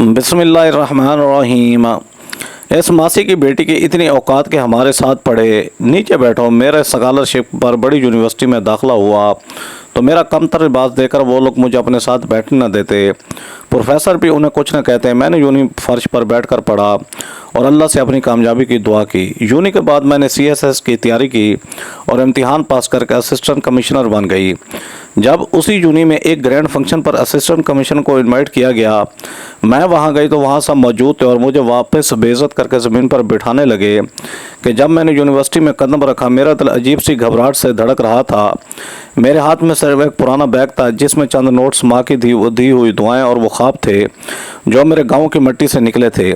बिस्मिल्लाहिर्रहमानिर्रहीम। इस मासी की बेटी की इतनी औकात के हमारे साथ पढ़े, नीचे बैठो। मेरे स्कॉलरशिप पर बड़ी यूनिवर्सिटी में दाखिला हुआ तो मेरा कमतर लिबास देकर वो लोग मुझे अपने साथ बैठने न देते। प्रोफेसर भी उन्हें कुछ न कहते। मैंने यूनी फर्श पर बैठकर पढ़ा और अल्लाह से अपनी कामयाबी की दुआ की। यूनी के बाद मैंने CSS की तैयारी की और इम्तिहान पास करके असिस्टेंट कमिश्नर बन गई। जब उसी यूनी में एक ग्रैंड फंक्शन पर असिस्टेंट कमिश्नर को इनवाइट किया गया, मैं वहां गई तो वहां सब मौजूद थे और मुझे वापस बेइज्जत करके ज़मीन पर बिठाने लगे कि जब मैंने यूनिवर्सिटी में कदम रखा मेरा दिल अजीब सी घबराहट से धड़क रहा था। मेरे हाथ में सिर्फ एक पुराना बैग था जिसमें चंद नोट्स, माँ की दी हुई दुआएं और वो ख्वाब थे जो मेरे गांव की मिट्टी से निकले थे।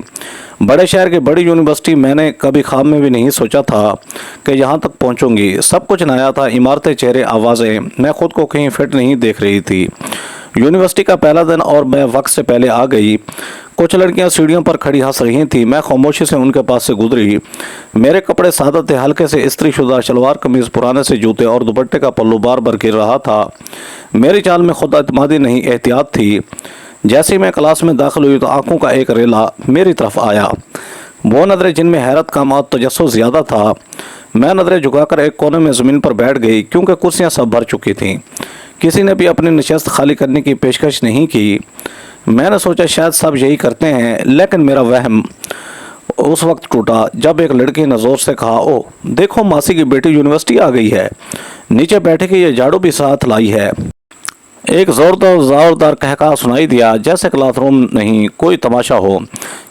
बड़े शहर की बड़ी यूनिवर्सिटी, मैंने कभी ख्वाब में भी नहीं सोचा था कि यहाँ तक पहुँचूंगी। सब कुछ नया था, इमारतें, चेहरे, आवाज़ें। मैं खुद को कहीं फिट नहीं देख रही थी। यूनिवर्सिटी का पहला दिन और मैं वक्त से पहले आ गई। कुछ लड़कियां सीढ़ियों पर खड़ी हंस रही थीं। मैं खामोशी से उनके पास से गुजरी। मेरे कपड़े सादा थे, हल्के से इस्त्री शुदा शलवार कमीज, पुराने से जूते और दुपट्टे का पल्लू बार बार गिर रहा था। मेरी चाल में खुद एतमादी नहीं, एहतियात थी। जैसे ही मैं क्लास में दाखिल हुई तो आंखों का एक रेला मेरी तरफ आया। वो नज़रें जिनमें हैरत का मात तजस्सुस ज़्यादा था। मैं नज़रें झुकाकर एक कोने में ज़मीन पर बैठ गई क्योंकि कुर्सियां सब भर चुकी थीं। किसी ने भी अपनी नशस्त खाली करने की पेशकश नहीं की। मैंने सोचा शायद सब यही करते हैं, लेकिन मेरा वहम उस वक्त टूटा जब एक लड़की ने ज़ोर से कहा, ओ देखो, मासी की बेटी यूनिवर्सिटी आ गई है। नीचे बैठे कि ये झाड़ू भी साथ लाई है। एक जोरदार कहका सुनाई दिया, जैसे क्लासरूम नहीं कोई तमाशा हो।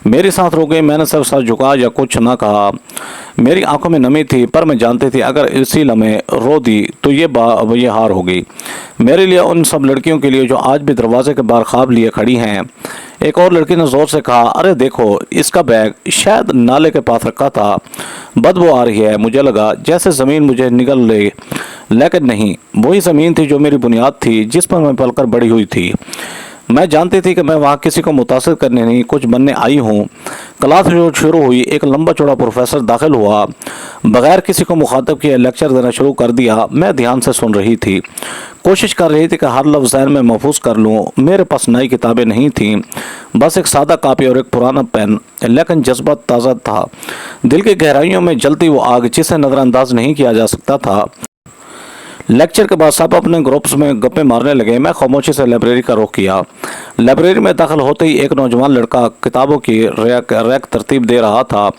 मेरी सांस रुक गई। मैंने सिर्फ सर झुका या कुछ ना कहा। मेरी आंखों में नमी थी, पर मैं जानती थी अगर इसी लम्हे रो दी तो ये हार होगी। मेरे लिए, उन सब लड़कियों के लिए जो आज भी दरवाजे के बाहर ख्वाब लिए खड़ी हैं। एक और लड़की ने जोर से कहा, अरे देखो, इसका बैग शायद नाले के पास रखा था। बदबू आ रही है। मुझे लगा जैसे ज़मीन मुझे निगल ले, लेकिन नहीं, वही ज़मीन थी जो मेरी बुनियाद थी, जिस पर मैं पलकर बड़ी हुई थी। मैं जानती थी कि मैं वहाँ किसी को मुतासिर करने नहीं, कुछ बनने आई हूँ। क्लास जो शुरू हुई, एक लंबा चौड़ा प्रोफेसर दाखिल हुआ। बगैर किसी को मुखातब किए लेक्चर देना शुरू कर दिया। मैं ध्यान से सुन रही थी, कोशिश कर रही थी कि हर लफ्ज़ ज़हन में महफूज कर लूँ। मेरे पास नई किताबें नहीं थीं, बस एक सादा कापी और एक पुराना पेन, लेकिन जज्बा ताज़ा था। दिल की गहराइयों में जलती वो आग जिसे नज़रअंदाज नहीं किया जा सकता था। लेक्चर के बाद सब अपने ग्रुप्स में गप्पे मारने लगे। मैं खामोशी से लाइब्रेरी का रुख किया। लाइब्रेरी में दाखिल होते ही एक नौजवान लड़का किताबों की रैक तरतीब दे रहा था।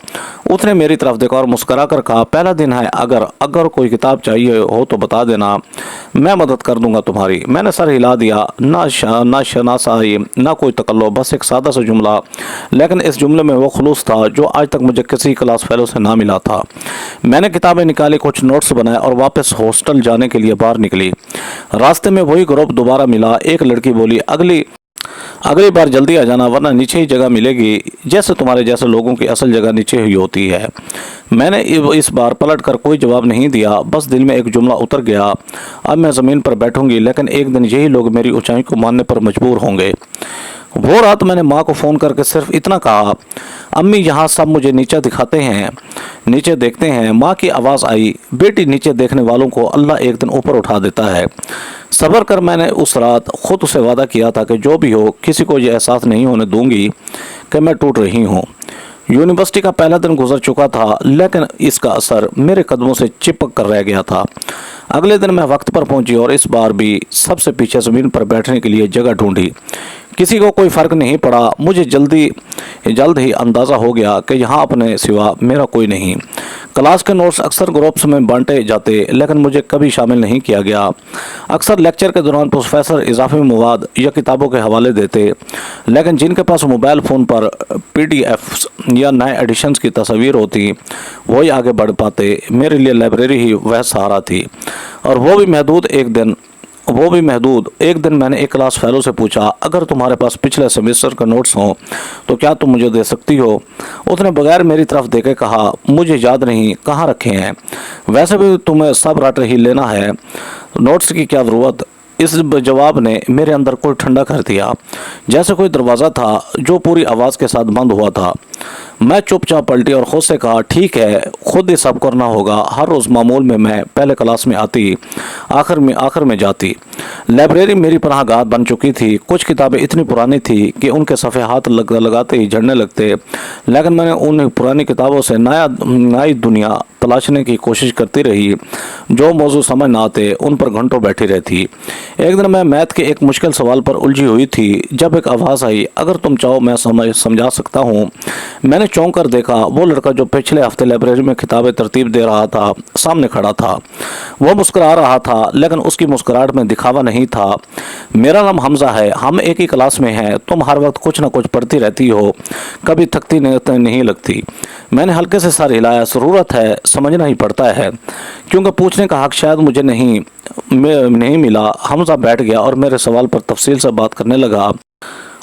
उसने मेरी तरफ देखा और मुस्करा कर कहा, पहला दिन है, अगर कोई किताब चाहिए हो तो बता देना, मैं मदद कर दूंगा तुम्हारी। मैंने सर हिला दिया। ना शनासाई, ना कोई तकल्लुफ, बस एक सादा सा जुमला, लेकिन इस जुमले में वो खुलूस था जो आज तक मुझे किसी क्लास फेलो से ना मिला था। मैंने किताबें निकाली, कुछ नोट्स बनाए और वापस हॉस्टल जाने के लिए बाहर निकली। रास्ते में वही ग्रुप दोबारा मिला। एक लड़की बोली, अगली बार जल्दी आ जाना, वरना नीचे ही जगह मिलेगी। जैसे तुम्हारे जैसे लोगों की असल जगह नीचे ही होती है। मैंने इस बार पलट कर कोई जवाब नहीं दिया, बस दिल में एक जुमला उतर गया, अब मैं ज़मीन पर बैठूंगी, लेकिन एक दिन यही लोग मेरी ऊंचाई को मानने पर मजबूर होंगे। वो रात मैंने माँ को फ़ोन करके सिर्फ इतना कहा, अम्मी यहाँ सब मुझे नीचे दिखाते हैं, नीचे देखते हैं। माँ की आवाज़ आई, बेटी, नीचे देखने वालों को अल्लाह एक दिन ऊपर उठा देता है। सब्र कर। मैंने उस रात खुद से वादा किया था कि जो भी हो, किसी को ये एहसास नहीं होने दूंगी कि मैं टूट रही हूँ। यूनिवर्सिटी का पहला दिन गुजर चुका था, लेकिन इसका असर मेरे कदमों से चिपक कर रह गया था। अगले दिन मैं वक्त पर पहुंची और इस बार भी सबसे पीछे ज़मीन पर बैठने के लिए जगह ढूंढी। किसी को कोई फ़र्क नहीं पड़ा। मुझे जल्द ही अंदाज़ा हो गया कि यहाँ अपने सिवा मेरा कोई नहीं। क्लास के नोट्स अक्सर ग्रुप्स में बांटे जाते, लेकिन मुझे कभी शामिल नहीं किया गया। अक्सर लेक्चर के दौरान प्रोफेसर इजाफी मवाद या किताबों के हवाले देते, लेकिन जिनके पास मोबाइल फ़ोन पर PDFs या नए एडिशंस की तस्वीर होती, वही आगे बढ़ पाते। मेरे लिए लाइब्रेरी ही वह सहारा थी, और वो भी महदूद। एक दिन मैंने एक क्लास फेलो से पूछा, अगर तुम्हारे पास पिछले सेमेस्टर के नोट्स हों तो क्या तुम मुझे दे सकती हो? उसने बगैर मेरी तरफ देखे कहा, मुझे याद नहीं कहाँ रखे हैं, वैसे भी तुम्हें सब रट ही लेना है, नोट्स की क्या ज़रूरत? इस जवाब ने मेरे अंदर कोई ठंडा कर दिया, जैसे कोई दरवाज़ा था जो पूरी आवाज़ के साथ बंद हुआ था। میں چپ چاپ پلٹی اور خود سے کہا ٹھیک ہے، خود ہی سب کرنا ہوگا۔ ہر روز معمول میں پہلے کلاس میں آتی، آخر میں جاتی۔ لائبریری میری پناہ گاہ بن چکی تھی۔ کچھ کتابیں اتنی پرانی تھی کہ ان کے صفحے ہاتھ لگاتے ہی جھڑنے لگتے، لیکن میں نے ان پرانی کتابوں سے نئی دنیا تلاشنے کی کوشش کرتی رہی۔ جو موضوع سمجھ نہ آتے ان پر گھنٹوں بیٹھی رہتی۔ ایک دن میں میتھ کے ایک مشکل سوال پر الجھی ہوئی تھی جب ایک آواز آئی، اگر تم چاہو میں سمجھا سکتا ہوں۔ میں نے چونک کر دیکھا، وہ لڑکا جو پچھلے ہفتے لائبریری میں کتابیں ترتیب دے رہا تھا سامنے کھڑا تھا۔ وہ مسکرا رہا تھا، لیکن اس کی مسکراہٹ میں دکھاوا نہیں تھا۔ میرا نام حمزہ ہے، ہم ایک ہی کلاس میں ہیں، تم ہر وقت کچھ نہ کچھ پڑھتی رہتی ہو، کبھی تھکتی نہیں لگتی۔ میں نے ہلکے سے سر ہلایا۔ ضرورت ہے، سمجھنا ہی پڑتا ہے، کیونکہ پوچھنے کا حق شاید مجھے نہیں ملا۔ حمزہ بیٹھ گیا اور میرے سوال پر تفصیل سے بات کرنے لگا۔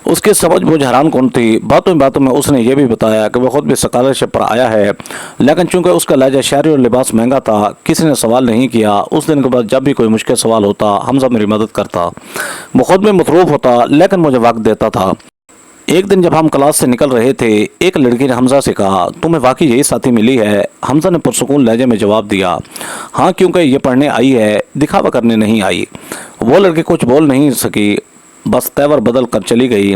اس کی سمجھ مجھے حیران کن تھی۔ باتوں میں اس نے یہ بھی بتایا کہ وہ خود بھی اسکالرشپ پر آیا ہے، لیکن چونکہ اس کا لہجہ شہری اور لباس مہنگا تھا، کسی نے سوال نہیں کیا۔ اس دن کے بعد جب بھی کوئی مشکل سوال ہوتا، حمزہ میری مدد کرتا۔ وہ خود بھی مصروف ہوتا، لیکن مجھے وقت دیتا تھا۔ ایک دن جب ہم کلاس سے نکل رہے تھے، ایک لڑکی نے حمزہ سے کہا، تمہیں واقعی یہی ساتھی ملی ہے؟ حمزہ نے پرسکون لہجے میں جواب دیا، ہاں، کیونکہ یہ پڑھنے آئی ہے، دکھاوا کرنے نہیں آئی۔ وہ لڑکی کچھ بول نہیں سکی، بس تیور بدل کر چلی گئی۔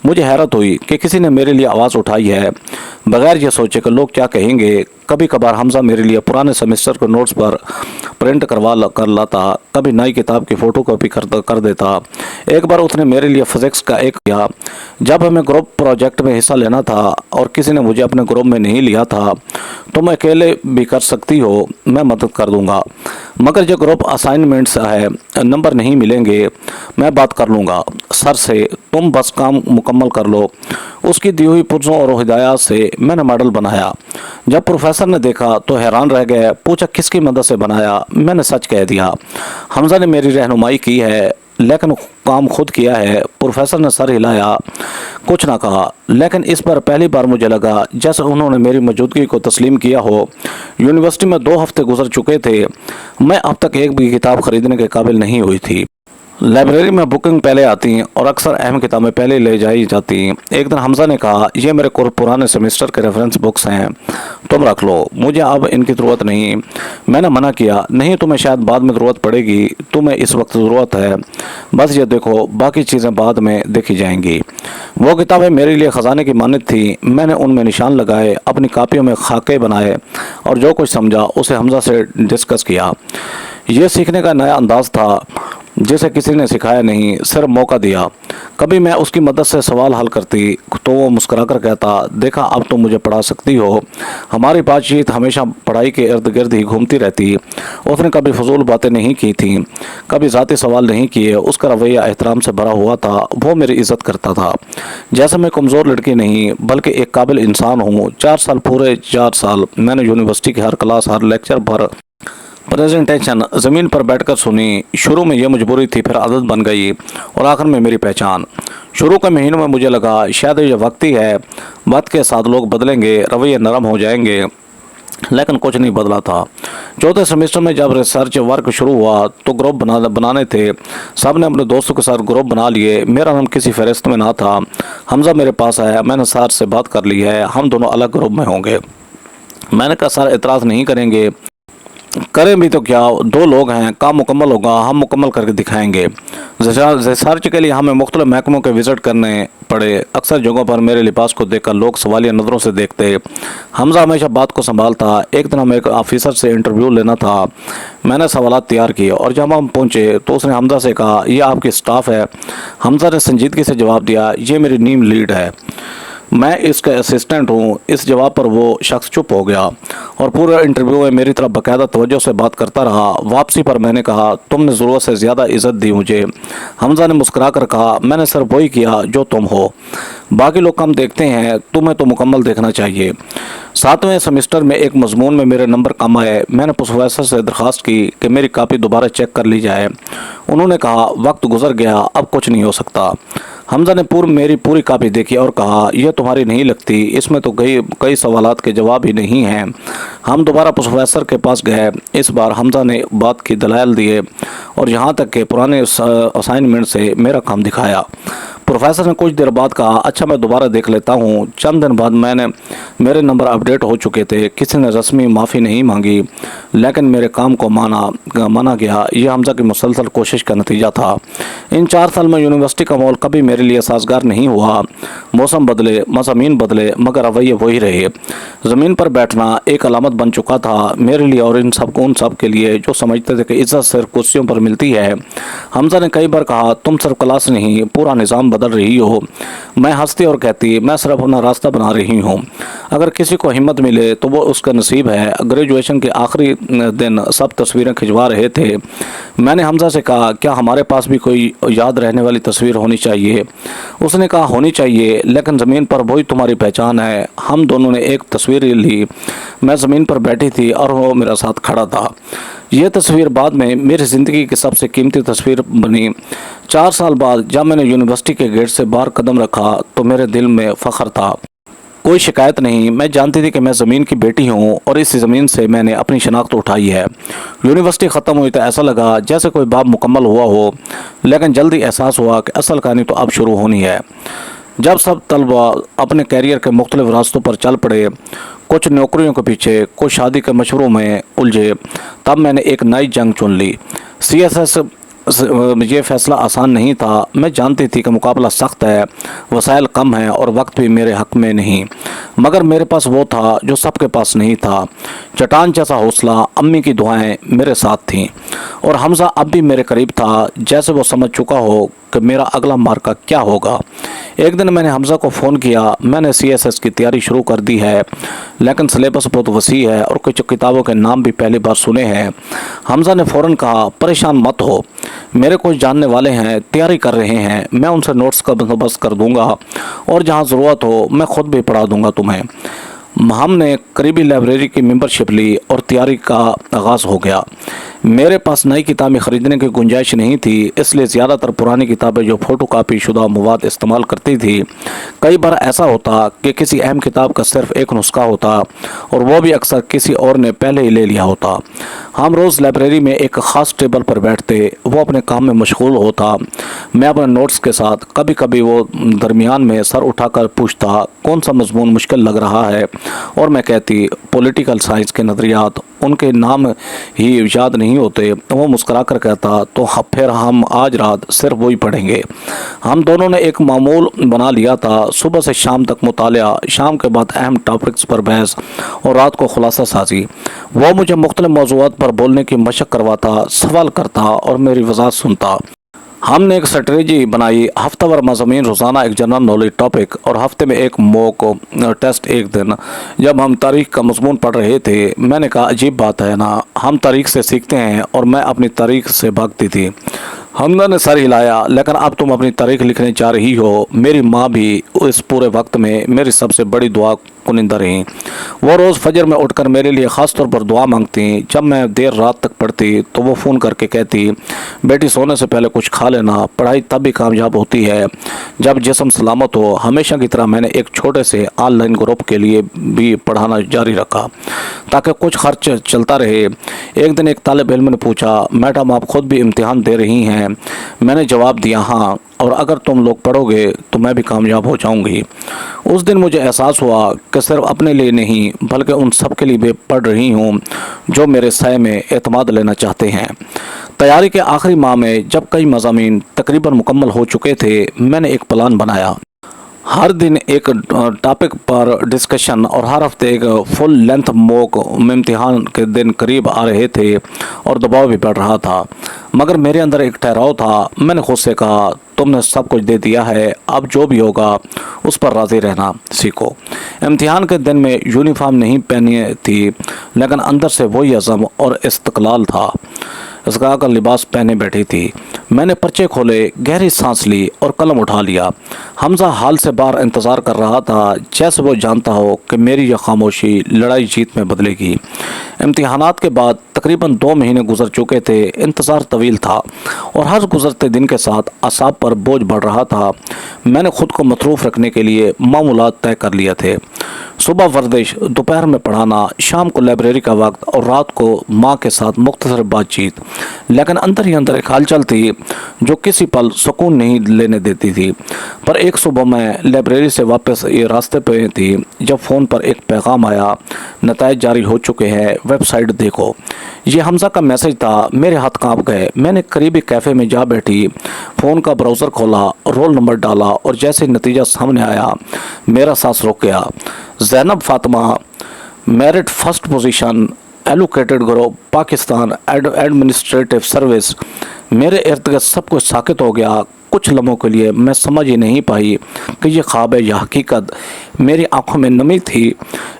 مجھے حیرت ہوئی کہ کسی نے میرے لیے آواز اٹھائی ہے، بغیر یہ سوچے کہ لوگ کیا کہیں گے۔ کبھی کبھار حمزہ میرے لیے پرانے سیمسٹر کے نوٹس پر پرنٹ کر لاتا، کبھی نئی کتاب کی فوٹو کاپی کر دیتا۔ ایک بار اس نے میرے لیے فزکس کا ایک کیا۔ جب ہمیں گروپ پروجیکٹ میں حصہ لینا تھا اور کسی نے مجھے اپنے گروپ میں نہیں لیا تھا، تم اکیلے بھی کر سکتی ہو، میں مدد کر دوں گا، مگر یہ گروپ اسائنمنٹس ہے، نمبر نہیں ملیں گے، میں بات کر لوں گا سر سے، تم بس کام مکمل کر لو۔ اس کی دی ہوئی پرزوں اور ہدایات سے میں نے ماڈل بنایا۔ جب پروفیسر نے دیکھا تو حیران رہ گئے، پوچھا کس کی مدد سے بنایا؟ میں نے سچ کہہ دیا، حمزہ نے میری رہنمائی کی ہے، لیکن کام خود کیا ہے۔ پروفیسر نے سر ہلایا، کچھ نہ کہا، لیکن اس پر پہلی بار مجھے لگا جیسے انہوں نے میری موجودگی کو تسلیم کیا ہو۔ یونیورسٹی میں 2 ہفتے گزر چکے تھے، میں اب تک ایک بھی کتاب خریدنے کے قابل نہیں ہوئی تھی۔ لائبریری میں بکنگ پہلے آتی اور اکثر اہم کتابیں پہلے لے جائی جاتی۔ ایک دن حمزہ نے کہا، یہ میرے پرانے سیمسٹر کے ریفرنس بکس ہیں، تم رکھ لو، مجھے اب ان کی ضرورت نہیں۔ میں نے منع کیا، نہیں، تمہیں شاید بعد میں ضرورت پڑے گی، تمہیں اس وقت ضرورت ہے، بس یہ دیکھو، باقی چیزیں بعد میں دیکھی جائیں گی۔ وہ کتابیں میرے لیے خزانے کی مانند تھیں۔ میں نے ان میں نشان لگائے، اپنی کاپیوں میں خاکے بنائے اور جو کچھ سمجھا اسے حمزہ سے ڈسکس کیا۔ یہ سیکھنے کا نیا انداز تھا جسے کسی نے سکھایا نہیں، صرف موقع دیا۔ کبھی میں اس کی مدد سے سوال حل کرتی تو وہ مسکرا کر کہتا، دیکھا، اب تم مجھے پڑھا سکتی ہو۔ ہماری بات چیت ہمیشہ پڑھائی کے ارد گرد ہی گھومتی رہتی۔ اس نے کبھی فضول باتیں نہیں کی تھیں، کبھی ذاتی سوال نہیں کیے۔ اس کا رویہ احترام سے بھرا ہوا تھا، وہ میری عزت کرتا تھا جیسے میں کمزور لڑکی نہیں بلکہ ایک قابل انسان ہوں۔ 4 سال میں نے یونیورسٹی کے ہر کلاس، ہر لیکچر پر پریزنٹیشن زمین پر بیٹھ کر سنی۔ شروع میں یہ مجبوری تھی، پھر عادت بن گئی اور آخر میں میری پہچان۔ شروع کے مہینوں میں مجھے لگا شاید یہ وقتی ہے، وقت کے ساتھ لوگ بدلیں گے، رویے نرم ہو جائیں گے، لیکن کچھ نہیں بدلا تھا۔ 4تھے سیمسٹر میں جب ریسرچ ورک شروع ہوا تو گروپ بنانے تھے، سب نے اپنے دوستوں کے ساتھ گروپ بنا لیے۔ میرا نام کسی فہرست میں نہ تھا۔ حمزہ میرے پاس آیا، میں نے سر سے بات کر لی ہے، ہم دونوں الگ گروپ میں ہوں گے۔ میں نے کہا، سر اعتراض نہیں کریں گے؟ کریں بھی تو کیا، 2 لوگ ہیں، کام مکمل ہوگا، ہم مکمل کر کے دکھائیں گے۔ ریسرچ کے لیے ہمیں مختلف محکموں کے وزٹ کرنے پڑے۔ اکثر جگہوں پر میرے لباس کو دیکھ کر لوگ سوالیہ نظروں سے دیکھتے۔ حمزہ ہمیشہ بات کو سنبھالتا۔ ایک دن ہمیں ایک آفیسر سے انٹرویو لینا تھا۔ میں نے سوالات تیار کیے اور جب ہم پہنچے تو اس نے حمزہ سے کہا، یہ آپ کی سٹاف ہے؟ حمزہ نے سنجیدگی سے جواب دیا، یہ میری ٹیم لیڈ ہے، میں اس کا اسسٹنٹ ہوں۔ اس جواب پر وہ شخص چپ ہو گیا اور پورا انٹرویو میں میری طرف باقاعدہ توجہ سے بات کرتا رہا۔ واپسی پر میں نے کہا، تم نے ضرورت سے زیادہ عزت دی مجھے۔ حمزہ نے مسکرا کر کہا، میں نے صرف وہی کیا جو تم ہو، باقی لوگ کم دیکھتے ہیں، تمہیں تو مکمل دیکھنا چاہیے۔ 7ویں سیمسٹر میں ایک مضمون میں میرے نمبر کم آئے۔ میں نے پروفیسر سے درخواست کی کہ میری کاپی دوبارہ چیک کر لی جائے۔ انہوں نے کہا، وقت گزر گیا، اب کچھ نہیں ہو سکتا۔ حمزہ نے میری پوری کاپی دیکھی اور کہا یہ تمہاری نہیں لگتی، اس میں تو کئی سوالات کے جواب ہی نہیں ہیں۔ ہم دوبارہ پروفیسر کے پاس گئے۔ اس بار حمزہ نے بات کی دلائل دیے اور یہاں تک کہ پرانے اسائنمنٹ سے میرا کام دکھایا۔ پروفیسر نے کچھ دیر بعد کہا اچھا میں دوبارہ دیکھ لیتا ہوں۔ چند دن بعد میرے نمبر اپڈیٹ ہو چکے تھے۔ کسی نے رسمی معافی نہیں مانگی لیکن میرے کام کو مانا گیا۔ یہ حمزہ کی مسلسل کوشش کا نتیجہ تھا۔ ان 4 سال میں یونیورسٹی کا ماحول کبھی میرے لیے سازگار نہیں ہوا۔ موسم بدلے، مضامین بدلے، مگر رویے وہی رہے۔ زمین پر بیٹھنا ایک علامت بن چکا تھا میرے لیے اور ان سب کے لیے جو سمجھتے تھے کہ عزت صرف کرسیوں پر ملتی ہے۔ حمزہ نے کئی بار کہا تم صرف کلاس نہیں پورا نظام بدل رہی ہو۔ میں ہنستی اور کہتی میں صرف اپنا راستہ بنا رہی ہوں۔ اگر کسی کو ہمت ملے تو وہ اس کا نصیب ہے۔ گریجویشن کے آخری دن سب تصویریں کھنچوا رہے تھے۔ میں نے حمزہ سے کہا کیا ہمارے پاس بھی کوئی یاد رہنے والی تصویر ہونی چاہیے؟ اس نے کہا ہونی چاہیے لیکن زمین پر وہی تمہاری پہچان ہے۔ ہم دونوں نے ایک تصویر لی۔ میں زمین پر بیٹھی تھی اور وہ میرے ساتھ کھڑا تھا۔ یہ تصویر بعد میں میری زندگی کی سب سے قیمتی تصویر بنی۔ 4 سال بعد جب میں نے یونیورسٹی کے گیٹ سے باہر قدم رکھا تو میرے دل میں فخر تھا، کوئی شکایت نہیں۔ میں جانتی تھی کہ میں زمین کی بیٹی ہوں اور اس زمین سے میں نے اپنی شناخت اٹھائی ہے۔ یونیورسٹی ختم ہوئی تو ایسا لگا جیسے کوئی باب مکمل ہوا ہو، لیکن جلدی احساس ہوا کہ اصل کہانی تو اب شروع ہونی ہے۔ جب سب طلبہ اپنے کیریئر کے مختلف راستوں پر چل پڑے، کچھ نوکریوں کے پیچھے، کچھ شادی کے مشوروں میں الجھے، تب میں نے ایک نئی جنگ چن لی۔ CSS یہ فیصلہ آسان نہیں تھا۔ میں جانتی تھی کہ مقابلہ سخت ہے، وسائل کم ہیں اور وقت بھی میرے حق میں نہیں، مگر میرے پاس وہ تھا جو سب کے پاس نہیں تھا۔ چٹان جیسا حوصلہ، امی کی دعائیں میرے ساتھ تھیں اور حمزہ اب بھی میرے قریب تھا، جیسے وہ سمجھ چکا ہو کہ میرا اگلا مارکا کیا ہوگا۔ ایک دن میں نے حمزہ کو فون کیا، میں نے CSS کی تیاری شروع کر دی ہے لیکن سلیبس بہت وسیع ہے اور کچھ کتابوں کے نام بھی پہلی بار سنے ہیں۔ حمزہ نے فوراً کہا پریشان مت ہو، میرے کچھ جاننے والے ہیں، تیاری کر رہے ہیں، میں ان سے نوٹس کا بندوبست کر دوں گا اور جہاں ضرورت ہو میں خود بھی پڑھا دوں گا تمہیں۔ ہم نے قریبی لائبریری کی ممبرشپ لی اور تیاری کا آغاز ہو گیا۔ میرے پاس نئی کتابیں خریدنے کی گنجائش نہیں تھی، اس لیے زیادہ تر پرانی کتابیں جو فوٹو کاپی شدہ مواد استعمال کرتی تھی۔ کئی بار ایسا ہوتا کہ کسی اہم کتاب کا صرف ایک نسخہ ہوتا اور وہ بھی اکثر کسی اور نے پہلے ہی لے لیا ہوتا۔ ہم روز لائبریری میں ایک خاص ٹیبل پر بیٹھتے، وہ اپنے کام میں مشغول ہوتا، میں اپنے نوٹس کے ساتھ۔ کبھی کبھی وہ درمیان میں سر اٹھا کر پوچھتا کون سا مضمون مشکل لگ رہا ہے اور میں کہتی پولیٹیکل سائنس کے نظریات، ان کے نام ہی یاد نہیں ہوتے۔ وہ مسکرا کر کہتا تو پھر ہم آج رات صرف وہی پڑھیں گے۔ ہم دونوں نے ایک معمول بنا لیا تھا، صبح سے شام تک مطالعہ، شام کے بعد اہم ٹاپکس پر بحث اور رات کو خلاصہ سازی۔ وہ مجھے مختلف موضوعات پر بولنے کی مشق کرواتا، سوال کرتا اور میری وضاحت سنتا۔ ہم نے ایک اسٹریٹجی بنائی، ہفتہ وار مضامین، روزانہ ایک جنرل نالج ٹاپک اور ہفتے میں ایک موک ٹیسٹ ایک دن۔ جب ہم تاریخ کا مضمون پڑھ رہے تھے میں نے کہا عجیب بات ہے نا، ہم تاریخ سے سیکھتے ہیں اور میں اپنی تاریخ سے بھاگتی تھی۔ حمزہ نے سر ہلایا، لیکن اب تم اپنی تاریخ لکھنے جا رہی ہو۔ میری ماں بھی اس پورے وقت میں میری سب سے بڑی دعا کنندہ رہیں۔ وہ روز فجر میں اٹھ کر میرے لیے خاص طور پر دعا مانگتی۔ جب میں دیر رات تک پڑھتی تو وہ فون کر کے کہتی بیٹی سونے سے پہلے کچھ کھا لینا، پڑھائی تب بھی کامیاب ہوتی ہے جب جسم سلامت ہو۔ ہمیشہ کی طرح میں نے ایک چھوٹے سے آن لائن گروپ کے لیے بھی پڑھانا جاری رکھا تاکہ کچھ خرچ چلتا رہے۔ ایک دن ایک طالب علم نے پوچھا میڈم آپ خود بھی امتحان دے رہی ہیں؟ میں نے جواب دیا ہاں، اور اگر تم لوگ پڑھو گے تو میں بھی کامیاب ہو جاؤں گی۔ اس دن مجھے احساس ہوا کہ صرف اپنے لیے نہیں بلکہ ان سب کے لیے بھی پڑھ رہی ہوں جو میرے سائے میں اعتماد لینا چاہتے ہیں۔ تیاری کے آخری ماہ میں جب کئی مضامین تقریباً مکمل ہو چکے تھے میں نے ایک پلان بنایا۔ ہر دن ایک ٹاپک پر ڈسکشن اور ہر ہفتے ایک فل لینتھ موک۔ امتحان کے دن قریب آ رہے تھے اور دباؤ بھی بڑھ رہا تھا، مگر میرے اندر ایک ٹھہراؤ تھا۔ میں نے خود سے کہا تم نے سب کچھ دے دیا ہے، اب جو بھی ہوگا اس پر راضی رہنا سیکھو۔ امتحان کے دن میں یونیفارم نہیں پہنی تھی لیکن اندر سے وہی عزم اور استقلال تھا۔ इसका का लिबास पहने बैठी थी। मैंने पर्चे खोले, गहरी सांस ली और कलम उठा लिया। हमजा हाल से बाहर इंतज़ार कर रहा था, जैसे वो जानता हो कि मेरी यह खामोशी लड़ाई जीत में बदलेगी। इम्तिहानात के बाद तकरीबन 2 महीने गुजर चुके थे। इंतज़ार तवील था और हर गुजरते दिन के साथ असाब पर बोझ बढ़ रहा था। मैंने खुद को मसरूफ़ रखने के लिए मामूलात तय कर लिए थे। सुबह वर्जिश, दोपहर में पढ़ाना, शाम को लाइब्रेरी का वक्त और रात को माँ के साथ मुख्तसर बातचीत। लेकिन अंदर ही अंदर एक हलचल थी जो किसी पल सुकून नहीं लेने देती थी। पर एक सुबह मैं लाइब्रेरी से वापस ये रास्ते पे थी जब फ़ोन पर एक पैगाम आया, नताइज जारी हो चुके हैं, वेबसाइट देखो। ये हमजा का मैसेज था। मेरे हाथ कांप गए। मैंने करीबी कैफ़े में जा बैठी, फ़ोन का ब्राउज़र खोला, रोल नंबर डाला और जैसे नतीजा सामने आया मेरा सांस रुक गया। Zainab Fatima, merit first position, allocated group, Pakistan, administrative service. मेरे इर्द गिर्द सब कुछ साकित हो गया। कुछ लम्हों के लिए मैं समझ ही नहीं पाई कि ये ख्वाब है या हकीकत। मेरी आंखों में नमी थी,